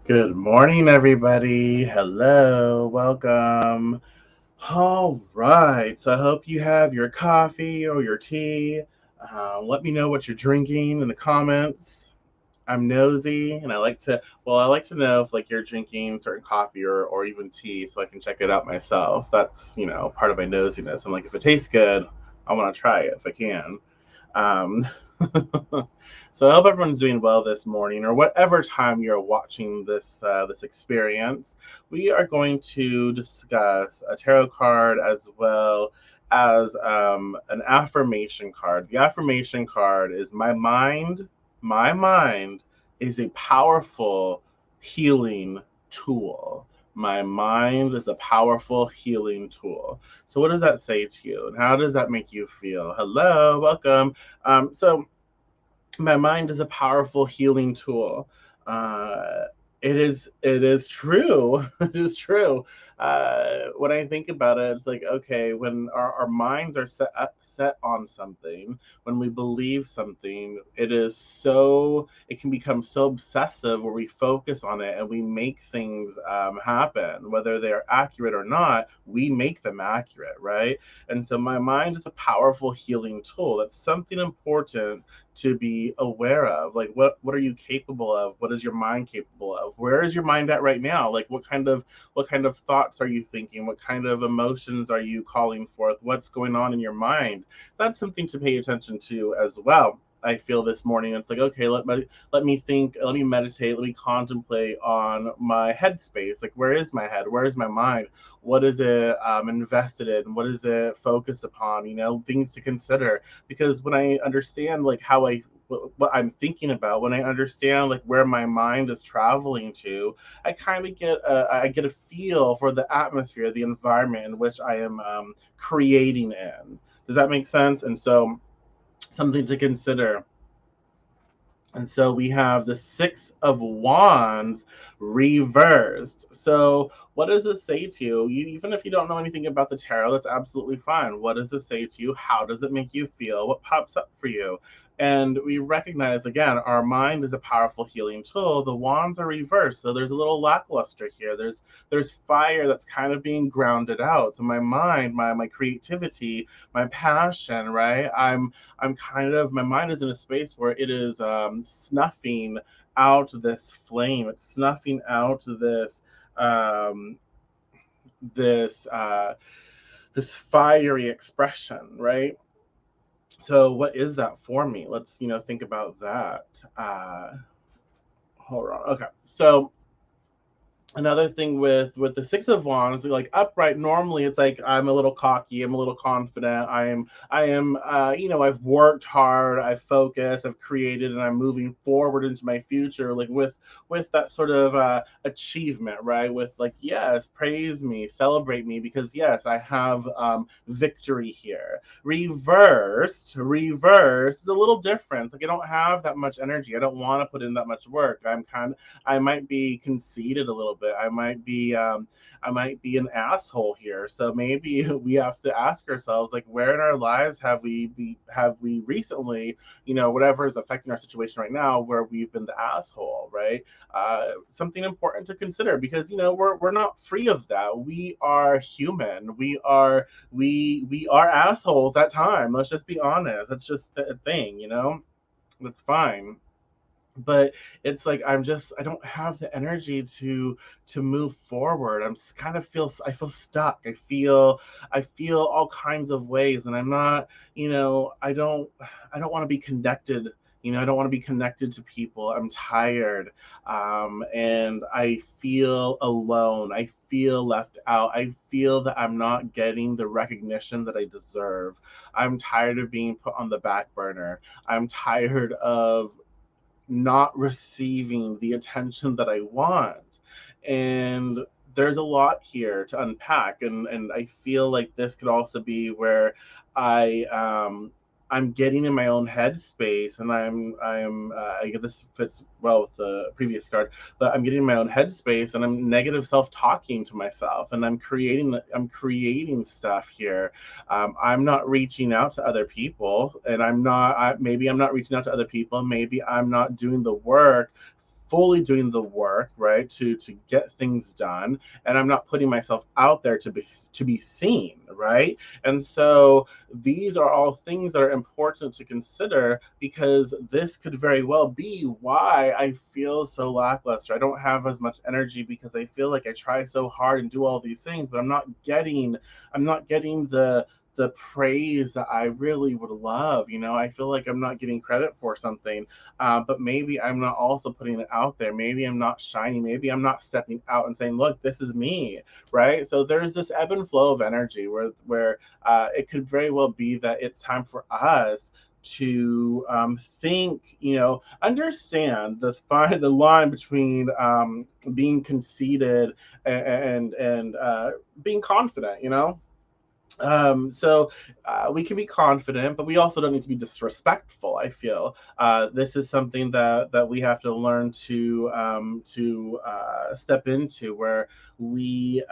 Good morning, everybody. Hello, welcome. All right, so I hope you have your coffee or your tea. Let me know what you're drinking in the comments. I'm nosy, and I like to know if like you're drinking certain coffee or even tea, so I can check it out myself. That's part of my nosiness. I'm like, if it tastes good, I want to try it if I can. Um, so I hope everyone's doing well this morning, or whatever time you're watching this experience. We are going to discuss a tarot card as well as an affirmation card. The affirmation card is my mind. My mind is a powerful healing tool. My mind is a powerful healing tool. So, what does that say to you? And how does that make you feel? Hello, welcome. So my mind is a powerful healing tool. Uh, it is true. It is true. When I think about it, it's like okay, when our minds are set on something, when we believe something, it can become so obsessive where we focus on it and we make things happen, whether they're accurate or not. We make them accurate, right? And so my mind is a powerful healing tool. That's something important to be aware of. Like what are you capable of? What is your mind capable of? Where is your mind at right now? Like what kind of thoughts are you thinking? What kind of emotions are you calling forth? What's going on in your mind? That's something to pay attention to as well. I feel this morning it's like okay, let me think, let me meditate, let me contemplate on my headspace. Like where is my head, where is my mind, what is it invested in, what is it focused upon, things to consider. Because when I understand like what I'm thinking about, when I understand like where my mind is traveling to, I get a feel for the atmosphere, the environment in which I am creating in. Does that make sense? And so something to consider. And so we have the Six of Wands reversed. So, what does this say to you? Even if you don't know anything about the tarot, that's absolutely fine. What does this say to you? How does it make you feel? What pops up for you? And we recognize again, our mind is a powerful healing tool. The wands are reversed, so there's a little lackluster here. There's fire that's kind of being grounded out. So my mind, my creativity, my passion, right? I'm kind of my mind is in a space where it is snuffing out this flame. It's snuffing out um, this this fiery expression, right? So what is that for me? Let's think about that. Hold on. Okay, so another thing with the Six of Wands, like upright, normally it's like I'm a little cocky, I'm a little confident, I am I've worked hard, I've focused, I've created, and I'm moving forward into my future, like with that sort of achievement, right? With like, yes, praise me, celebrate me, because yes, I have victory here. Reversed is a little different. Like I don't have that much energy, I don't want to put in that much work. I might be conceited a little bit. I might be an asshole here. So maybe we have to ask ourselves, like, where in our lives have we recently, whatever is affecting our situation right now, where we've been the asshole, right? Something important to consider, because we're not free of that. We are human. We are assholes at time. Let's just be honest. That's just a thing. That's fine. But it's like I don't have the energy to move forward. I feel stuck. I feel all kinds of ways, and I'm not, I don't want to be connected. I don't want to be connected to people. I'm tired, and I feel alone. I feel left out. I feel that I'm not getting the recognition that I deserve. I'm tired of being put on the back burner. I'm tired of not receiving the attention that I want. And there's a lot here to unpack, and I feel like this could also be where I I'm getting in my own headspace, and I get this fits well with the previous card, but I'm getting in my own headspace, and I'm negative self-talking to myself, and I'm creating stuff here. I'm not reaching out to other people, and maybe I'm not reaching out to other people. Maybe I'm not doing the work fully doing the work, right, to get things done, and I'm not putting myself out there to be seen, right? And so these are all things that are important to consider, because this could very well be why I feel so lackluster. I don't have as much energy because I feel like I try so hard and do all these things, but I'm not getting the praise that I really would love. I feel like I'm not getting credit for something, but maybe I'm not also putting it out there. Maybe I'm not shining. Maybe I'm not stepping out and saying, "Look, this is me," right? So there's this ebb and flow of energy where it could very well be that it's time for us to think, understand the line between being conceited and being confident. So we can be confident, but we also don't need to be disrespectful. I feel this is something that we have to learn to step into, where we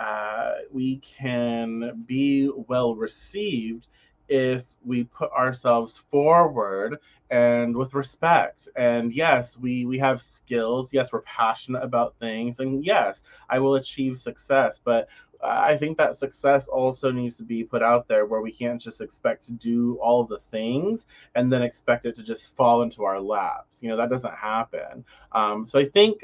can be well received if we put ourselves forward and with respect. And yes, we have skills. Yes, we're passionate about things, and yes, I will achieve success, but I think that success also needs to be put out there, where we can't just expect to do all of the things and then expect it to just fall into our laps. That doesn't happen. So I think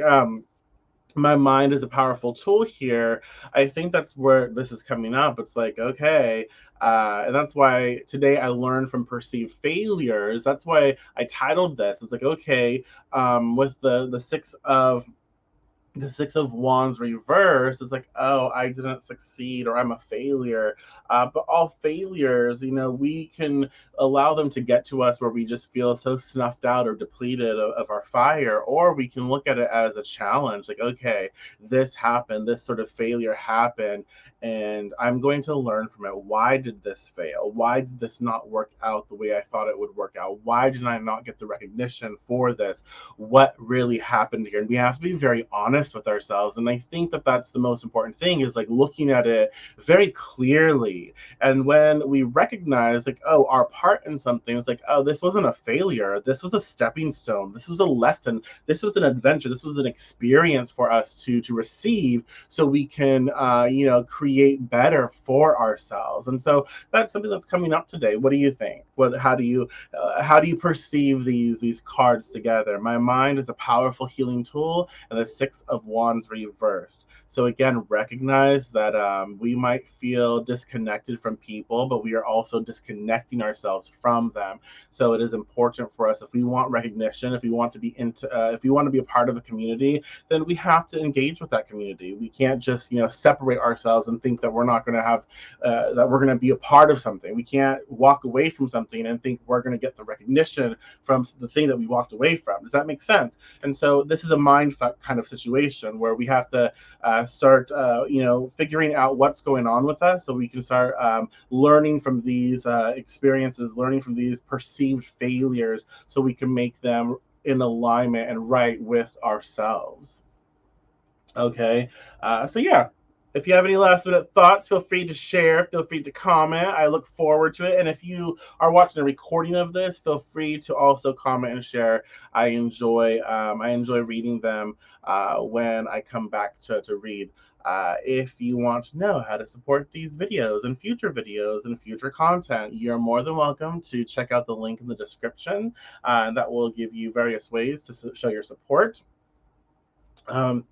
my mind is a powerful tool here. I think that's where this is coming up. It's like, okay, and that's why today I learned from perceived failures. That's why I titled this. It's like, okay, with the six of wands reverse is like, oh, I didn't succeed, or I'm a failure. But all failures, we can allow them to get to us where we just feel so snuffed out or depleted of our fire, or we can look at it as a challenge, like, okay, this happened, this sort of failure happened, and I'm going to learn from it. Why did this fail? Why did this not work out the way I thought it would work out? Why did I not get the recognition for this? What really happened here? And we have to be very honest with ourselves. And I think that that's the most important thing, is like looking at it very clearly. And when we recognize, like, oh, our part in something is like, oh, this wasn't a failure, this was a stepping stone, this was a lesson, this was an adventure, this was an experience for us to receive, so we can create better for ourselves. And so that's something that's coming up today. What do you think? How do you perceive these cards together? My mind is a powerful healing tool, and the Six of Wands reversed. So again, recognize that we might feel disconnected from people, but we are also disconnecting ourselves from them. So it is important for us, if we want recognition, if we want to if we want to be a part of a community, then we have to engage with that community. We can't just separate ourselves and think that we're not going to have that we're going to be a part of something. We can't walk away from something and think we're going to get the recognition from the thing that we walked away from. Does that make sense? And so this is a mind fuck kind of situation, where we have to start, figuring out what's going on with us, so we can start learning from these experiences, learning from these perceived failures, so we can make them in alignment and right with ourselves. Okay. So yeah, if you have any last minute thoughts, feel free to share, feel free to comment. I look forward to it. And if you are watching a recording of this, feel free to also comment and share. I enjoy reading them when I come back to read. If you want to know how to support these videos and future content, you're more than welcome to check out the link in the description. That will give you various ways to show your support.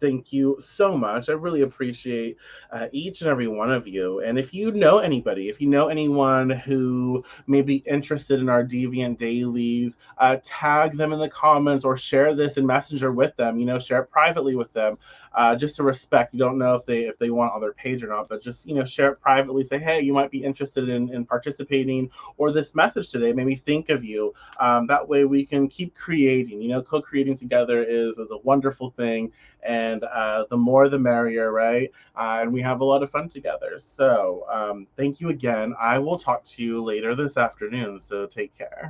Thank you so much. I really appreciate each and every one of you. And if you know anybody, if you know anyone who may be interested in our Deviant dailies, tag them in the comments, or share this in Messenger with them. Share it privately with them, just to respect. You don't know if they want on their page or not, but just share it privately. Say, hey, you might be interested in participating, or this message today made me think of you. That way we can keep creating. Co-creating together is a wonderful thing, and the more the merrier, right? And we have a lot of fun together. So thank you again. I will talk to you later this afternoon, so take care.